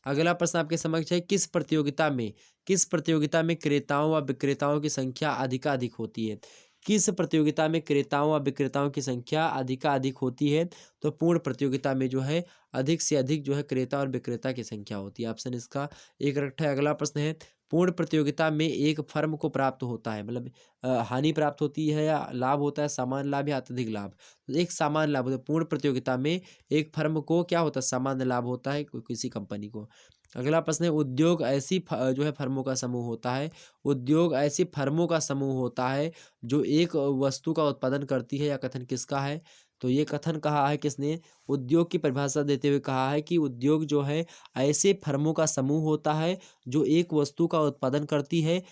अगला प्रश्न आपके समक्ष है, किस प्रतियोगिता में क्रेताओं व विक्रेताओं की संख्या अधिकाधिक होती है? किस प्रतियोगिता में क्रेताओं और विक्रेताओं की संख्या अधिकाधिक होती है? तो पूर्ण प्रतियोगिता में जो है अधिक से अधिक जो है क्रेता और विक्रेता की संख्या होती है। ऑप्शन इसका एक करेक्ट है। अगला प्रश्न है, पूर्ण प्रतियोगिता में एक फर्म को प्राप्त होता है, मतलब हानि प्राप्त होती है या लाभ होता है, सामान्य लाभ या अत्यधिक लाभ? तो एक सामान्य लाभ होता है। पूर्ण प्रतियोगिता में एक फर्म को क्या होता है, सामान्य लाभ होता है किसी कंपनी को। अगला प्रश्न है, उद्योग ऐसी जो है फर्मों का समूह होता है। उद्योग ऐसी फर्मों का समूह होता है जो एक वस्तु का उत्पादन करती है, या कथन किसका है? तो ये कथन कहा है किसने? उद्योग की परिभाषा देते हुए कहा है कि उद्योग जो है ऐसे फर्मों का समूह होता है जो एक वस्तु का उत्पादन करती है।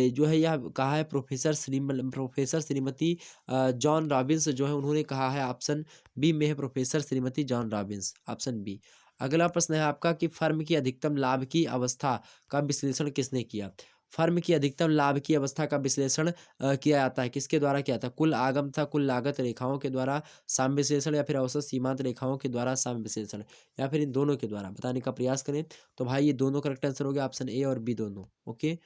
जो है यह कहा है प्रोफेसर श्रीमती जॉन रॉबिन्स जो है उन्होंने कहा है। ऑप्शन बी में है professor Shrimati John Robbins, option B. अगला प्रश्न है आपका कि फर्म की अधिकतम लाभ की अवस्था का विश्लेषण किसने किया? फर्म की अधिकतम लाभ की अवस्था का विश्लेषण किया जाता है, किसके द्वारा किया था? कुल आगम था कुल लागत रेखाओं के द्वारा साम्य विश्लेषण, या फिर औसत सीमांत रेखाओं के द्वारा साम्य विश्लेषण, या फिर इन दोनों के द्वारा? बताने का प्रयास करें। तो भाई ये दोनों करेक्ट आंसर हो गया, ऑप्शन ए और बी दोनों। ओके,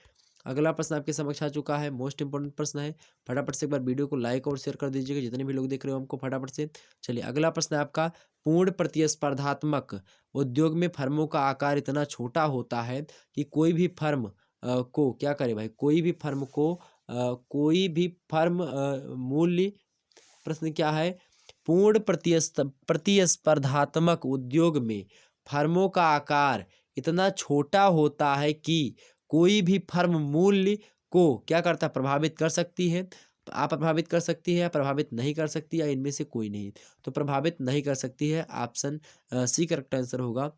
अगला प्रश्न आपके समक्ष आ चुका है, मोस्ट इंपोर्टेंट प्रश्न है। फटाफट से एक बार वीडियो को लाइक और शेयर कर दीजिएगा, जितने भी लोग देख रहे हो हमको फटाफट से। चलिए अगला प्रश्न है आपका, पूर्ण प्रतिस्पर्धात्मक उद्योग में फर्मों का आकार इतना छोटा होता है कि कोई भी फर्म को क्या करे भाई, कोई भी फर्म मूल्य, प्रश्न क्या है, पूर्ण प्रतिस्पर्धात्मक उद्योग में फर्मों का आकार इतना छोटा होता है कि कोई भी फर्म मूल्य को क्या करता है, प्रभावित कर सकती है। तो आप प्रभावित कर सकती है या प्रभावित नहीं कर सकती, या इनमें से कोई नहीं? तो प्रभावित नहीं कर सकती है, ऑप्शन सी करेक्ट आंसर होगा।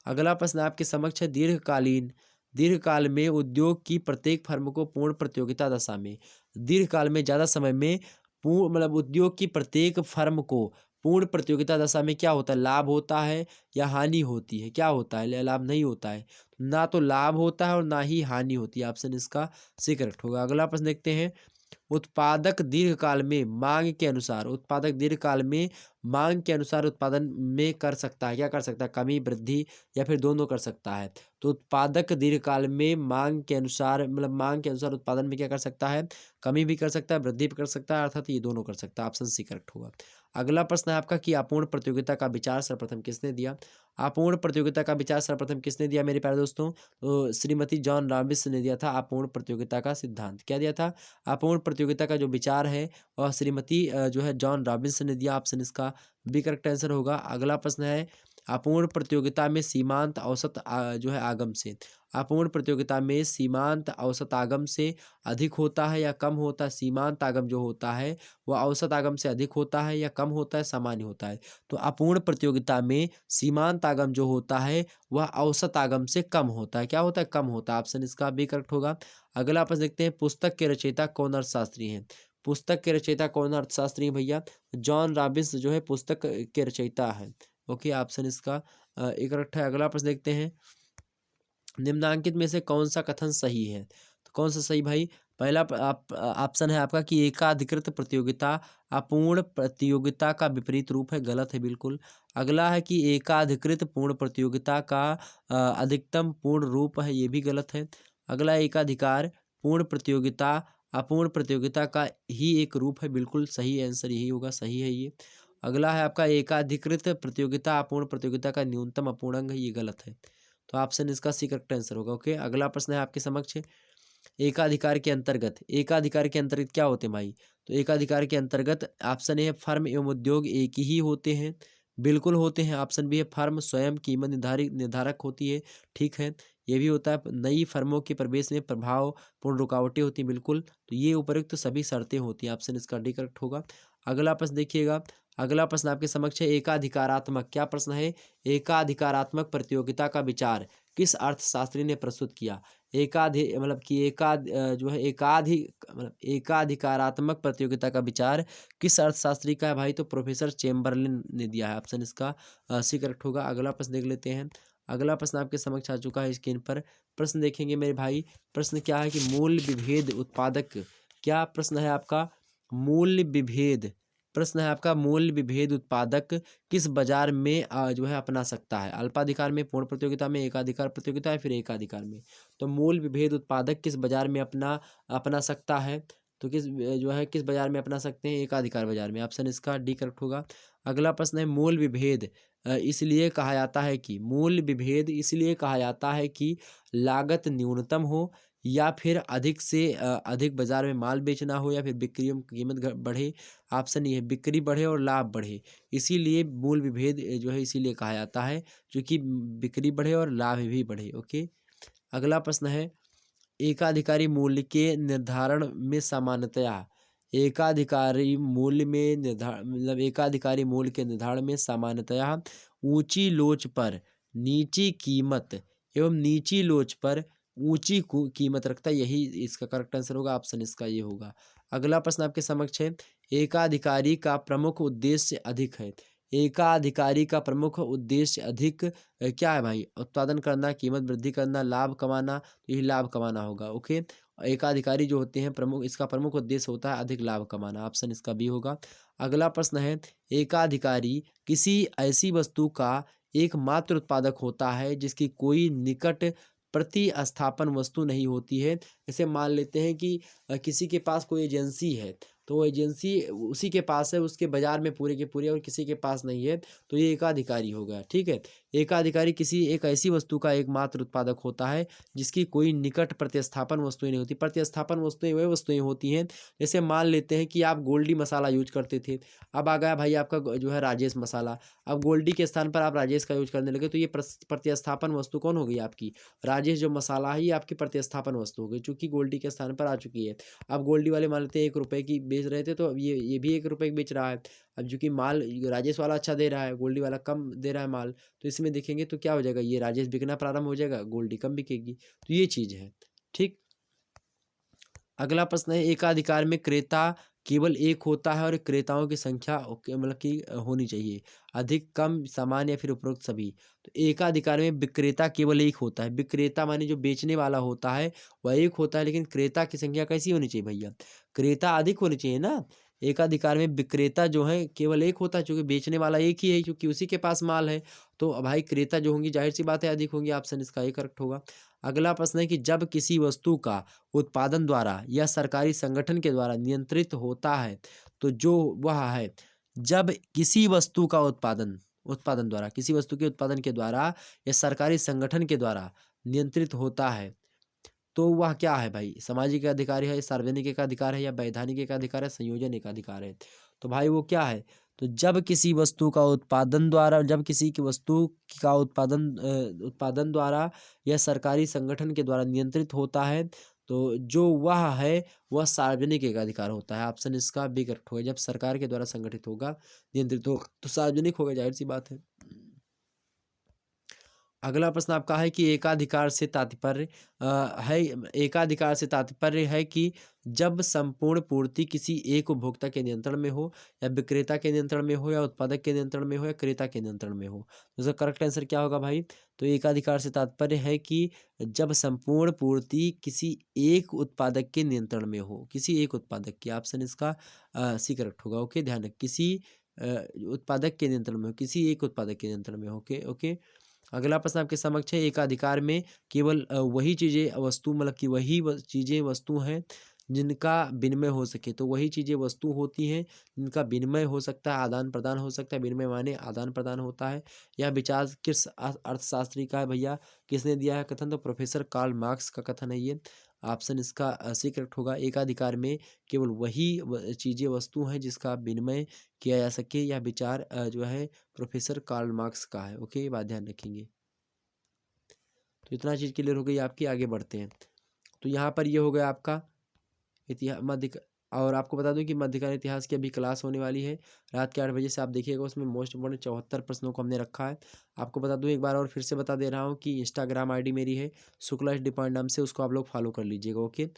अगला प्रश्न आपके समक्ष है, दीर्घकाल में उद्योग की प्रत्येक फर्म को पूर्ण प्रतियोगिता दशा में, दीर्घकाल में ज़्यादा समय में पूर्ण मतलब उद्योग की प्रत्येक फर्म को पूर्ण प्रतियोगिता दशा में क्या होता है, लाभ होता है या हानि होती है? क्या होता है? लाभ नहीं होता है, ना तो लाभ होता है और ना ही हानि होती है। ऑप्शन इसका सी करेक्ट होगा। अगला प्रश्न देखते हैं, उत्पादक दीर्घकाल में मांग के अनुसार उत्पादन में कर सकता है, क्या कर सकता है, कमी वृद्धि या फिर दोनों कर सकता है? तो उत्पादक दीर्घकाल में मांग के अनुसार उत्पादन में क्या कर सकता है, कमी भी कर सकता है, वृद्धि भी कर सकता है, अर्थात ये दोनों कर सकता है। ऑप्शन सी करेक्ट होगा। अगला प्रश्न है आपका कि अपूर्ण प्रतियोगिता का विचार सर्वप्रथम किसने दिया? अपूर्ण प्रतियोगिता का विचार सर्वप्रथम किसने दिया मेरे प्यारे दोस्तों? तो श्रीमती जॉन रॉबिन्स ने दिया था अपूर्ण प्रतियोगिता का सिद्धांत। क्या दिया था? अपूर्ण प्रतियोगिता का जो विचार है वह श्रीमती जो है जॉन रॉबिन्स ने दिया। ऑप्शन इसका बी करेक्ट आंसर होगा। अगला प्रश्न है, अपूर्ण प्रतियोगिता में सीमांत औसत जो है आगम से, अपूर्ण प्रतियोगिता में सीमांत औसत आगम से अधिक होता है या कम होता है? सीमांत आगम जो होता है वह औसत आगम से अधिक होता है या कम होता है, सामान्य होता है? तो अपूर्ण प्रतियोगिता में सीमांत आगम जो होता है वह औसत आगम से कम होता है। क्या होता है? कम होता है। ऑप्शन इसका बी करेक्ट होगा। अगला प्रश्न देखते हैं, पुस्तक के रचयिता कौन अर्थशास्त्री हैं? पुस्तक के रचयिता कौन अर्थशास्त्री हैं भैया? जॉन रॉबिन्स जो है पुस्तक के रचयिता है। ओके, ऑप्शन इसका एक करेक्ट है। अगला प्रश्न देखते हैं, निम्नांकित में से कौन सा कथन सही है? तो कौन सा सही भाई? पहला ऑप्शन है आपका कि एकाधिकृत प्रतियोगिता अपूर्ण प्रतियोगिता का विपरीत रूप है, गलत है बिल्कुल। अगला है कि एकाधिकृत पूर्ण प्रतियोगिता का अधिकतम पूर्ण रूप है, ये भी गलत है। अगला एकाधिकार पूर्ण प्रतियोगिता अपूर्ण प्रतियोगिता का ही एक रूप है, बिल्कुल सही आंसर यही होगा, सही है ये। अगला है आपका एकाधिकृत प्रतियोगिता अपूर्ण प्रतियोगिता का न्यूनतम अपूर्णांक है, ये गलत है। तो ऑप्शन इसका सी करेक्ट आंसर होगा। ओके, अगला प्रश्न है आपके समक्ष, एकाधिकार के अंतर्गत क्या होते हैं भाई? तो एकाधिकार के अंतर्गत ऑप्शन ए है, फर्म एवं उद्योग एक ही होते हैं, बिल्कुल होते हैं। ऑप्शन बी है, फर्म स्वयं कीमत निर्धारक होती है, ठीक है, ये भी होता है। नई फर्मों के प्रवेश में प्रभावपूर्ण रुकावटें होती हैं, बिल्कुल। तो ये उपयुक्त सभी शर्तें होती हैं। ऑप्शन इसका डी करेक्ट होगा। अगला प्रश्न देखिएगा, अगला प्रश्न आपके समक्ष है, एकाधिकारात्मक, क्या प्रश्न है, एकाधिकारात्मक प्रतियोगिता का विचार किस अर्थशास्त्री ने प्रस्तुत किया? जो है एकाधिकारात्मक प्रतियोगिता का विचार किस अर्थशास्त्री का है भाई? तो प्रोफेसर चेम्बरलिन ने दिया है। ऑप्शन इसका सी करेक्ट होगा। अगला प्रश्न देख लेते हैं। अगला प्रश्न आपके समक्ष आ चुका है स्क्रीन पर। प्रश्न देखेंगे मेरे भाई, प्रश्न क्या है कि मूल्य विभेद उत्पादक, क्या प्रश्न है आपका? मूल्य विभेद, प्रश्न है आपका मूल्य विभेद उत्पादक किस बाजार में जो है अपना सकता है? अल्पाधिकार में, पूर्ण प्रतियोगिता में, एकाधिकार प्रतियोगिता है, फिर एकाधिकार में? तो मूल्य विभेद उत्पादक किस बाजार में अपना सकता है? तो जो है किस बाजार में अपना सकते हैं? एकाधिकार बाजार में। ऑप्शन इसका डी करेक्ट होगा। अगला प्रश्न है मूल विभेद इसलिए कहा जाता है कि मूल विभेद इसलिए कहा जाता है कि लागत न्यूनतम हो या फिर अधिक से अधिक बाजार में माल बेचना हो या फिर बिक्री में कीमत बढ़े। ऑप्शन ये है बिक्री बढ़े और लाभ बढ़े, इसीलिए मूल विभेद जो है इसीलिए कहा जाता है क्योंकि बिक्री बढ़े और लाभ भी बढ़े। ओके। अगला प्रश्न है एकाधिकारी मूल्य के निर्धारण में सामान्यतया एकाधिकारी मूल्य में मतलब एकाधिकारी मूल्य के निर्धारण में सामान्यतया ऊंची लोच पर नीची कीमत एवं नीची लोच पर ऊंची कीमत रखता है, यही इसका करेक्ट आंसर होगा। ऑप्शन इसका ये होगा। अगला प्रश्न आपके समक्ष है एकाधिकारी का प्रमुख उद्देश्य अधिक है। एकाधिकारी का प्रमुख उद्देश्य अधिक क्या है भाई? उत्पादन करना, कीमत वृद्धि करना, लाभ कमाना। तो यही लाभ कमाना होगा। ओके। एकाधिकारी जो होते हैं प्रमुख, इसका प्रमुख उद्देश्य होता है अधिक लाभ कमाना। ऑप्शन इसका बी होगा। अगला प्रश्न है एकाधिकारी किसी ऐसी वस्तु का एकमात्र उत्पादक होता है जिसकी कोई निकट प्रतिस्थापन वस्तु नहीं होती है। जैसे मान लेते हैं कि किसी के पास कोई एजेंसी है, तो वो एजेंसी उसी के पास है, उसके बाजार में पूरे के पूरे, और किसी के पास नहीं है, तो ये एकाधिकारी हो गया। ठीक है। एकाधिकारी किसी एक ऐसी वस्तु का एकमात्र उत्पादक होता है जिसकी कोई निकट प्रतिस्थापन वस्तुएं नहीं होती। प्रतिस्थापन वस्तुएं वह वस्तुएं होती हैं, जैसे मान लेते हैं कि आप गोल्डी मसाला यूज करते थे, अब आ गया भाई आपका जो है राजेश मसाला, अब गोल्डी के स्थान पर आप राजेश का यूज करने लगे, तो ये प्रतिस्थापन वस्तु कौन हो गई आपकी? राजेश जो मसाला है ये आपकी प्रतिस्थापन वस्तु हो गई, चूंकि गोल्डी के स्थान पर आ चुकी है। अब गोल्डी वाले मान लेते हैं 1 रुपए की बेच रहे थे, तो अब ये भी 1 रुपए की बेच रहा है। अब चूंकि माल राजेश वाला अच्छा दे रहा है, गोल्डी वाला कम दे रहा है माल, तो इसमें देखेंगे तो क्या हो जाएगा, ये राजेश बिकना प्रारंभ हो जाएगा, गोल्डी कम बिकेगी। तो ये चीज है। ठीक। अगला प्रश्न है एकाधिकार में क्रेता केवल एक होता है और क्रेताओं की संख्या मतलब कि होनी चाहिए, अधिक, कम, समान या फिर उपरोक्त सभी। तो एकाधिकार में विक्रेता केवल एक होता है। विक्रेता माने जो बेचने वाला होता है वह एक होता है, लेकिन क्रेता की संख्या कैसी होनी चाहिए भैया? क्रेता अधिक होनी चाहिए ना। एकाधिकार में विक्रेता जो है केवल एक होता है, क्योंकि बेचने वाला एक ही है, क्योंकि उसी के पास माल है। तो भाई क्रेता जो होंगी जाहिर सी बात है अधिक होंगी। ऑप्शन इसका ही करेक्ट होगा। अगला प्रश्न है कि जब किसी वस्तु का उत्पादन द्वारा या सरकारी संगठन के द्वारा नियंत्रित होता है, तो जो वह है जब किसी वस्तु का उत्पादन उत्पादन द्वारा किसी वस्तु के उत्पादन के द्वारा या सरकारी संगठन के द्वारा नियंत्रित होता है, तो वह क्या है भाई? सामाजिक अधिकार है, सार्वजनिक एकाधिकार है, या वैधानिक एकाधिकार है, संयोजन एकाधिकार है? तो भाई वो क्या है? तो जब किसी वस्तु का उत्पादन द्वारा जब किसी की वस्तु का उत्पादन द्वारा या सरकारी संगठन के द्वारा नियंत्रित होता है, तो जो वह है वह सार्वजनिक एकाधिकार होता है। ऑप्शन इसका बी करेक्ट होगा। जब सरकार के द्वारा संगठित होगा, नियंत्रित होगा, तो सार्वजनिक होगा, जाहिर सी बात है। अगला प्रश्न आपका है कि एकाधिकार से तात्पर्य है एकाधिकार से तात्पर्य है कि जब संपूर्ण पूर्ति किसी एक उपभोक्ता के नियंत्रण में हो, या विक्रेता के नियंत्रण में हो, या उत्पादक के नियंत्रण में हो, या क्रेता के नियंत्रण में हो। तो इसका करेक्ट आंसर क्या होगा भाई? तो एकाधिकार से तात्पर्य है कि जब संपूर्ण पूर्ति किसी एक उत्पादक के नियंत्रण में हो, किसी एक उत्पादक के। ऑप्शन इसका सी करेक्ट होगा। ओके, ध्यान रख, किसी उत्पादक के नियंत्रण में हो, किसी एक उत्पादक के नियंत्रण में हो। Okay okay. अगला प्रश्न आपके समक्ष है एकाधिकार में केवल वही चीज़ें वस्तु मतलब कि वही चीज़ें वस्तु हैं जिनका विनिमय हो सके। तो वही चीज़ें वस्तु होती हैं जिनका विनिमय हो सकता है, आदान प्रदान हो सकता है। विनिमय माने आदान प्रदान होता है। यह विचार किस अर्थशास्त्री का है भैया? किसने दिया है कथन? तो प्रोफेसर कार्ल मार्क्स का कथन है ये। ऑप्शन इसका सी करेक्ट होगा। एकाधिकार में केवल वही चीज़ें वस्तु हैं जिसका विनिमय किया जा सके। यह विचार जो है प्रोफेसर कार्ल मार्क्स का है। ओके, ये बात ध्यान रखेंगे। तो इतना चीज़ क्लियर हो गई आपकी। आगे बढ़ते हैं। तो यहाँ पर ये हो गया आपका इतिहास मध्य। और आपको बता दूं कि मध्यकालीन इतिहास की अभी क्लास होने वाली है रात के 8 बजे से। आप देखिएगा, उसमें मोस्ट इम्पोर्टेंट 74 प्रश्नों को हमने रखा है। आपको बता दूं एक बार और फिर से बता दे रहा हूँ कि इंस्टाग्राम आईडी मेरी है शुक्ला डिपॉइंट नाम से, उसको आप लोग फॉलो कर लीजिएगा। ओके।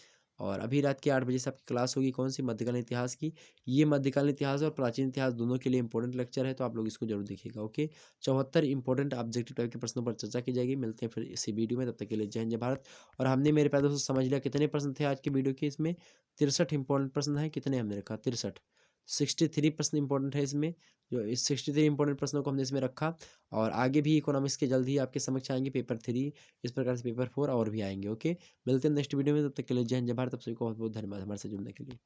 और अभी रात के 8 बजे से आपकी क्लास होगी कौन सी? मध्यकालीन इतिहास की। ये मध्यकालीन इतिहास और प्राचीन इतिहास दोनों के लिए इंपॉर्टेंट लेक्चर है, तो आप लोग इसको जरूर देखिएगा। ओके। 74 इंपॉर्टेंट ऑब्जेक्टिव टाइप के प्रश्नों पर चर्चा की जाएगी। मिलते हैं फिर इसी वीडियो में, तब तक के लिए जय हिंद जय भारत। और हमने मेरे प्यारे दोस्तों समझ लिया कितने प्रश्न थे आज की वीडियो के? इसमें 63 इंपॉर्टेंट प्रश्न है। कितने हमने रखा? 63। 63 प्रश्न इंपॉर्टेंट है इसमें, जो इस 63 इंपॉर्टेंट प्रश्नों को हमने इसमें रखा। और आगे भी इकोनॉमिक्स के जल्द ही आपके समक्ष आएंगे पेपर 3, इस प्रकार से पेपर 4 और भी आएंगे। ओके, मिलते हैं नेक्स्ट वीडियो में, तब तक के लिए जय हिंद जय भारत। तब सभी को बहुत बहुत धन्यवाद हमारे साथ जुड़ने के लिए।